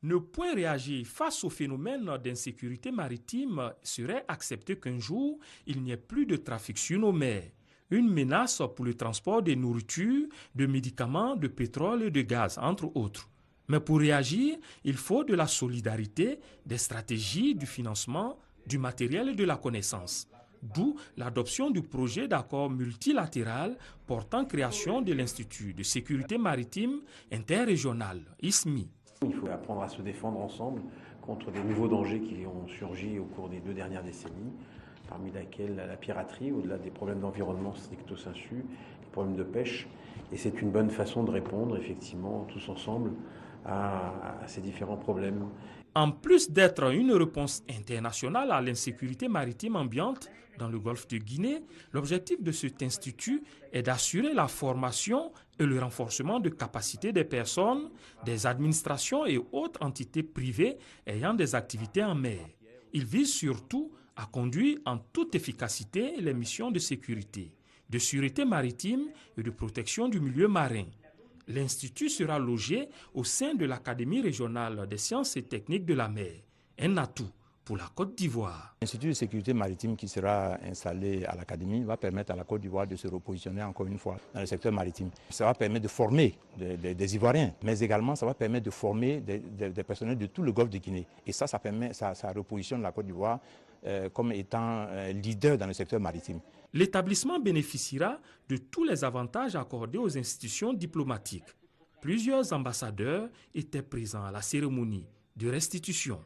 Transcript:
Ne point réagir face au phénomène d'insécurité maritime serait accepter qu'un jour, il n'y ait plus de trafic sur nos mers. Une menace pour le transport de nourriture, de médicaments, de pétrole et de gaz, entre autres. Mais pour réagir, il faut de la solidarité, des stratégies, du financement, du matériel et de la connaissance. D'où l'adoption du projet d'accord multilatéral portant création de l'Institut de sécurité maritime interrégional, ISMI. Il faut apprendre à se défendre ensemble contre des nouveaux dangers qui ont surgi au cours des 2 dernières décennies, parmi lesquels la piraterie, au-delà des problèmes d'environnement stricto sensu, les problèmes de pêche. Et c'est une bonne façon de répondre, effectivement, tous ensemble, à ces différents problèmes. En plus d'être une réponse internationale à l'insécurité maritime ambiante dans le golfe de Guinée, l'objectif de cet institut est d'assurer la formation et le renforcement de capacités des personnes, des administrations et autres entités privées ayant des activités en mer. Il vise surtout à conduire en toute efficacité les missions de sécurité, de sûreté maritime et de protection du milieu marin. L'Institut sera logé au sein de l'Académie régionale des sciences et techniques de la mer, un atout pour la Côte d'Ivoire. L'Institut de sécurité maritime qui sera installé à l'Académie va permettre à la Côte d'Ivoire de se repositionner encore une fois dans le secteur maritime. Ça va permettre de former des Ivoiriens, mais également ça va permettre de former des personnels de tout le golfe de Guinée. Et ça repositionne la Côte d'Ivoire comme étant leader dans le secteur maritime. L'établissement bénéficiera de tous les avantages accordés aux institutions diplomatiques. Plusieurs ambassadeurs étaient présents à la cérémonie de restitution.